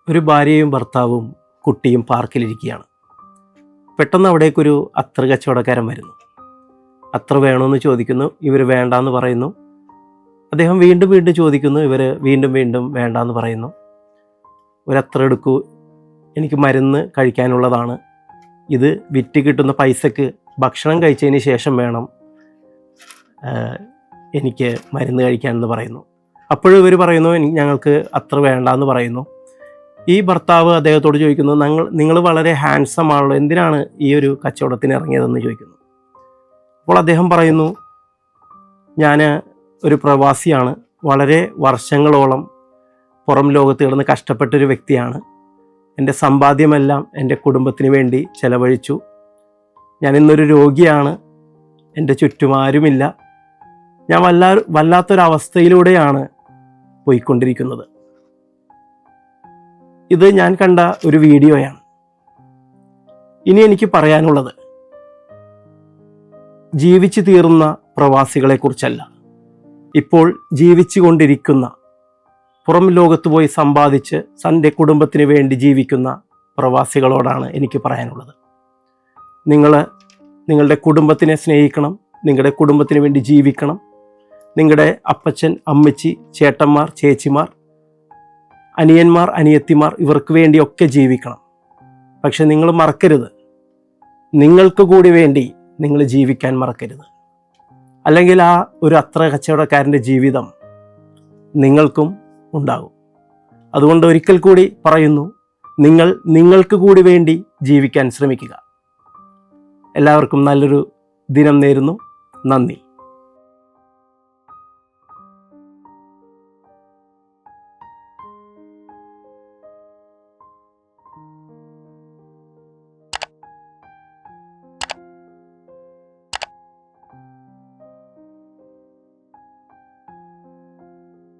ഒരു ഭാര്യയും ഭർത്താവും കുട്ടിയും പാർക്കിലിരിക്കുകയാണ്. പെട്ടെന്ന് അവിടേക്കൊരു അത്തർ കച്ചവടക്കാരൻ വരുന്നു. അത്തർ വേണമെന്ന് ചോദിക്കുന്നു. ഇവർ വേണ്ടാന്ന് പറയുന്നു. അദ്ദേഹം വീണ്ടും വീണ്ടും ചോദിക്കുന്നു. ഇവർ വീണ്ടും വീണ്ടും വേണ്ടാന്ന് പറയുന്നു. ഒരത്തർ എടുക്കൂ, എനിക്ക് മരുന്ന് കഴിക്കാനുള്ളതാണ്. ഇത് വിറ്റ് കിട്ടുന്ന പൈസക്ക് ഭക്ഷണം കഴിച്ചതിന് ശേഷം വേണം എനിക്ക് മരുന്ന് കഴിക്കാനെന്ന് പറയുന്നു. അപ്പോഴും ഇവർ പറയുന്നു ഞങ്ങൾക്ക് അത്ര വേണ്ടാന്ന് പറയുന്നു. ഈ ഭർത്താവ് അദ്ദേഹത്തോട് ചോദിക്കുന്നു, നിങ്ങൾ വളരെ ഹാൻസം ആണല്ലോ, എന്തിനാണ് ഈ ഒരു കച്ചവടത്തിന് ഇറങ്ങിയതെന്ന് ചോദിക്കുന്നു. അപ്പോൾ അദ്ദേഹം പറയുന്നു, ഞാൻ ഒരു പ്രവാസിയാണ്, വളരെ വർഷങ്ങളോളം പുറം ലോകത്ത് കിടന്ന് കഷ്ടപ്പെട്ടൊരു വ്യക്തിയാണ്. എൻ്റെ സമ്പാദ്യമെല്ലാം എൻ്റെ കുടുംബത്തിന് വേണ്ടി ചെലവഴിച്ചു. ഞാൻ ഇന്നൊരു രോഗിയാണ്, എൻ്റെ ചുറ്റുമാരുമില്ല. ഞാൻ വല്ലാത്തൊരവസ്ഥയിലൂടെയാണ് പോയിക്കൊണ്ടിരിക്കുന്നത്. ഇത് ഞാൻ കണ്ട ഒരു വീഡിയോയാണ്. ഇനി എനിക്ക് പറയാനുള്ളത് ജീവിച്ചു തീർന്ന പ്രവാസികളെക്കുറിച്ചല്ല, ഇപ്പോൾ ജീവിച്ചു കൊണ്ടിരിക്കുന്ന, പുറം ലോകത്ത് പോയി സമ്പാദിച്ച് തൻ്റെ കുടുംബത്തിന് വേണ്ടി ജീവിക്കുന്ന പ്രവാസികളോടാണ് എനിക്ക് പറയാനുള്ളത്. നിങ്ങളുടെ കുടുംബത്തിനെ സ്നേഹിക്കണം, നിങ്ങളുടെ കുടുംബത്തിന് വേണ്ടി ജീവിക്കണം. നിങ്ങളുടെ അപ്പച്ചൻ, അമ്മച്ചി, ചേട്ടന്മാർ, ചേച്ചിമാർ, അനിയന്മാർ, അനിയത്തിമാർ, ഇവർക്ക് വേണ്ടിയൊക്കെ ജീവിക്കണം. പക്ഷെ നിങ്ങൾ മറക്കരുത്, നിങ്ങൾക്ക് കൂടി വേണ്ടി നിങ്ങൾ ജീവിക്കാൻ മറക്കരുത്. അല്ലെങ്കിൽ ആ ഒരു അത്ര കച്ചവടക്കാരൻ്റെ ജീവിതം നിങ്ങൾക്കും ഉണ്ടാകും. അതുകൊണ്ട് ഒരിക്കൽ കൂടി പറയുന്നു, നിങ്ങൾക്ക് കൂടി വേണ്ടി ജീവിക്കാൻ ശ്രമിക്കുക. എല്ലാവർക്കും നല്ലൊരു ദിനം നേരുന്നു. നന്ദി.